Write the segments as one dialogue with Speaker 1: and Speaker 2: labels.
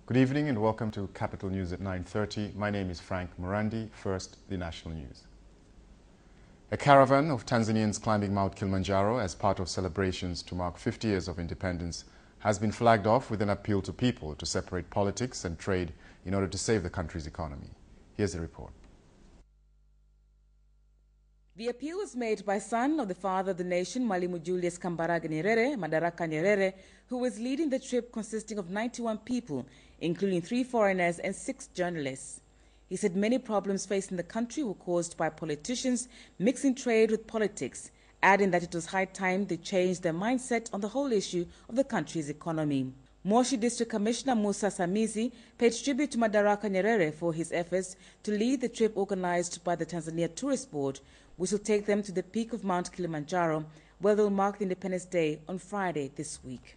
Speaker 1: Good evening and welcome to Capital News at 9:30. My name is Frank Morandi. First, the national news. A caravan of Tanzanians climbing Mount Kilimanjaro as part of celebrations to mark 50 years of independence has been flagged off with an appeal to people to separate politics and trade in order to save the country's economy. Here's the report.
Speaker 2: The appeal was made by son of the father of the nation, Mwalimu Julius Kambarage Nyerere, Madaraka Nyerere, who was leading the trip consisting of 91 people, including 3 foreigners and 6 journalists. He said many problems facing the country were caused by politicians mixing trade with politics, adding that it was high time they changed their mindset on the whole issue of the country's economy. Moshi District Commissioner Musa Samizi paid tribute to Madaraka Nyerere for his efforts to lead the trip organized by the Tanzania Tourist Board, which will take them to the peak of Mount Kilimanjaro, where they'll mark the Independence Day on Friday this week.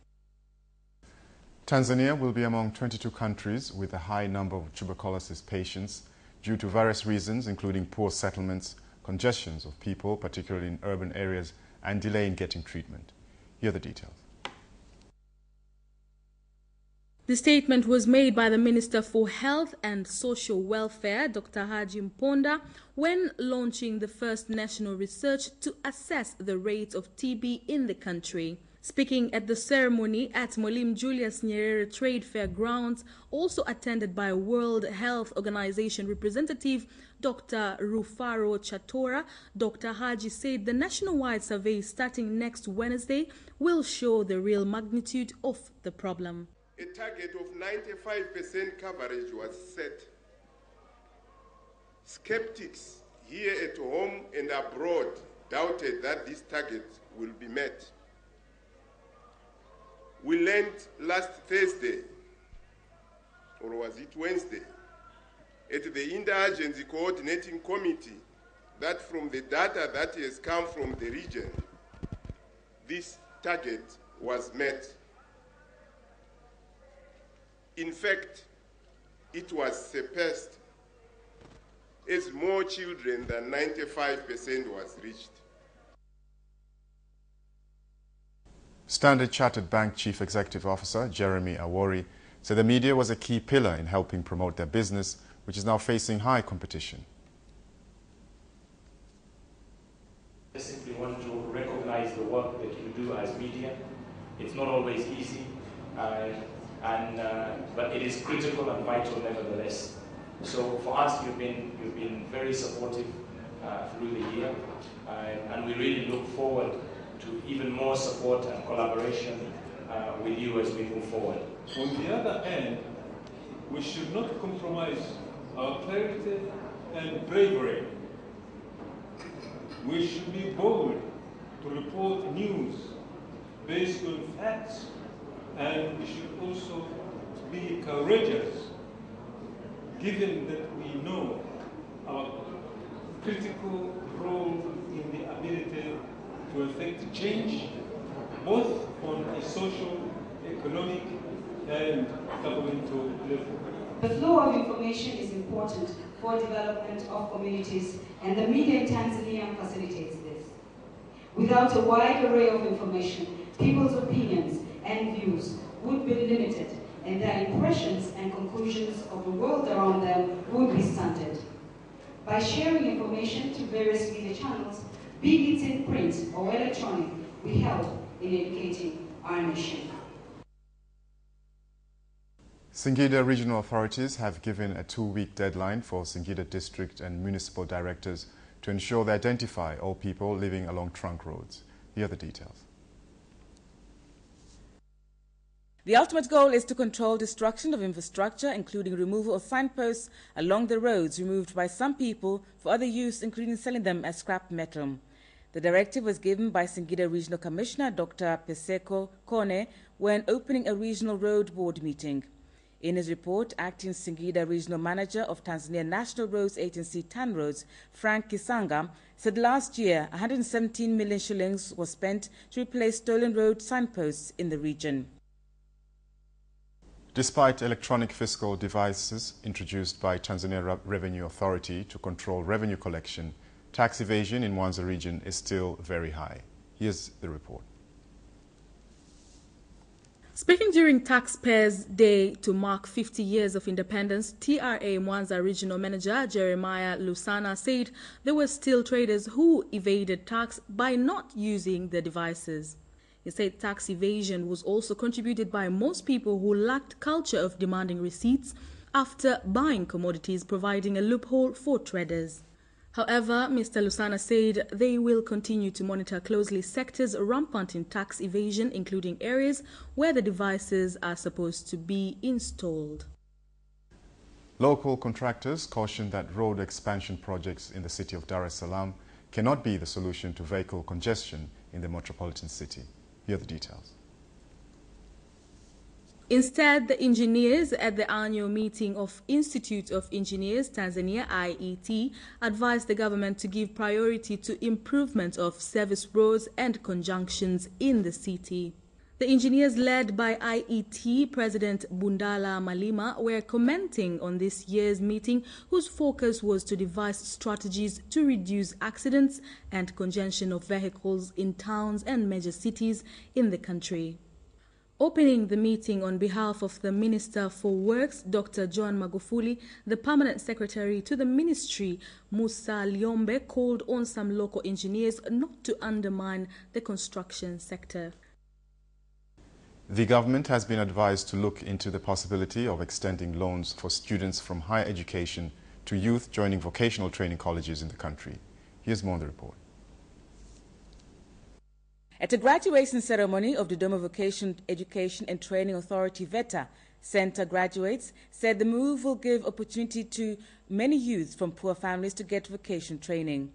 Speaker 1: Tanzania will be among 22 countries with a high number of tuberculosis patients due to various reasons, including poor settlements, congestions of people, particularly in urban areas, and delay in getting treatment. Here are the details.
Speaker 3: The statement was made by the Minister for Health and Social Welfare, Dr. Haji Mponda, when launching the first national research to assess the rates of TB in the country. Speaking at the ceremony at Mwalimu Julius Nyerere Trade Fair grounds, also attended by World Health Organization representative Dr. Rufaro Chatora, Dr. Haji said the nationwide survey starting next Wednesday will show the real magnitude of the problem.
Speaker 4: A target of 95% coverage was set. Skeptics here at home and abroad doubted that this target will be met. We learned last Thursday, or was it Wednesday, at the Interagency Coordinating Committee that from the data that has come from the region, this target was met. In fact, it was surpassed as more children than 95% was reached.
Speaker 1: Standard Chartered Bank Chief Executive Officer Jeremy Awori said the media was a key pillar in helping promote their business, which is now facing high competition.
Speaker 5: I simply want to recognize the work that you do as media. It's not always easy, but it is critical and vital nevertheless. So for us, you've been very supportive through the year, and we really look forward to even more support and collaboration with you as we move forward.
Speaker 6: On the other hand, we should not compromise our clarity and bravery. We should be bold to report news based on facts, and we should also be courageous, given that we know our critical role in the ability to effect change, both on a social, economic, and governmental level.
Speaker 7: The flow of information is important for development of communities, and the media in Tanzania facilitates this. Without a wide array of information, people's opinions and views would be limited, and their impressions and conclusions of the world around them would be stunted. By sharing information to various media channels, be it in print or electronic, we help in educating our nation.
Speaker 1: Singida regional authorities have given a 2-week deadline for Singida district and municipal directors to ensure they identify all people living along trunk roads. Here are the details.
Speaker 2: The ultimate goal is to control destruction of infrastructure, including removal of signposts along the roads removed by some people for other use, including selling them as scrap metal. The directive was given by Singida Regional Commissioner Dr. Peseko Kone when opening a regional road board meeting. In his report, acting Singida Regional Manager of Tanzania National Roads Agency TANROADS, Frank Kisanga, said last year 117 million shillings was spent to replace stolen road signposts in the region.
Speaker 1: Despite electronic fiscal devices introduced by Tanzania Revenue Authority to control revenue collection, tax evasion in Mwanza region is still very high. Here's the report.
Speaker 3: Speaking during Taxpayers' Day to mark 50 years of independence, TRA Mwanza Regional Manager Jeremiah Lusana said there were still traders who evaded tax by not using the devices. He said tax evasion was also contributed by most people who lacked culture of demanding receipts after buying commodities, providing a loophole for traders. However, Mr. Lusana said they will continue to monitor closely sectors rampant in tax evasion, including areas where the devices are supposed to be installed.
Speaker 1: Local contractors caution that road expansion projects in the city of Dar es Salaam cannot be the solution to vehicle congestion in the metropolitan city. Here are the details.
Speaker 3: Instead, the engineers at the annual meeting of Institute of Engineers Tanzania IET advised the government to give priority to improvement of service roads and conjunctions in the city. The engineers led by IET President Bundala Malima were commenting on this year's meeting, whose focus was to devise strategies to reduce accidents and congestion of vehicles in towns and major cities in the country. Opening the meeting on behalf of the Minister for Works, Dr. John Magufuli, the Permanent Secretary to the Ministry, Musa Liombe, called on some local engineers not to undermine the construction sector.
Speaker 1: The government has been advised to look into the possibility of extending loans for students from higher education to youth joining vocational training colleges in the country. Here's more on the report.
Speaker 2: At a graduation ceremony of the Dodoma Vocational Education and Training Authority VETA, Center graduates said the move will give opportunity to many youths from poor families to get vocational training.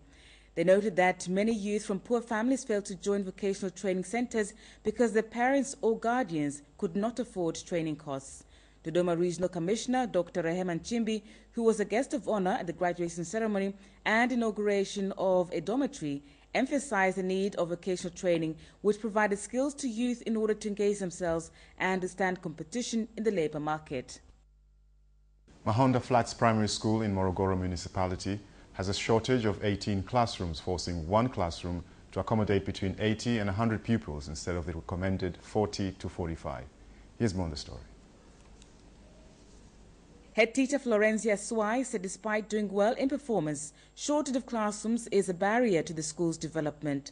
Speaker 2: They noted that many youth from poor families failed to join vocational training centers because their parents or guardians could not afford training costs. Dodoma Regional Commissioner Dr. Rehema Nchimbi, who was a guest of honor at the graduation ceremony and inauguration of a dormitory, emphasized the need of vocational training, which provided skills to youth in order to engage themselves and withstand competition in the labor market.
Speaker 1: Mahonda Flats Primary School in Morogoro Municipality has a shortage of 18 classrooms, forcing one classroom to accommodate between 80 and 100 pupils instead of the recommended 40 to 45. Here's more on the story.
Speaker 2: Head teacher Florenzia Swai said despite doing well in performance, shortage of classrooms is a barrier to the school's development.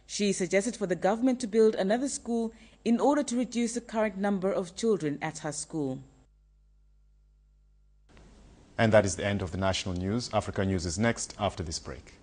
Speaker 2: She suggested for the government to build another school in order to reduce the current number of children at her school.
Speaker 1: And that is the end of the national news. Africa News is next after this break.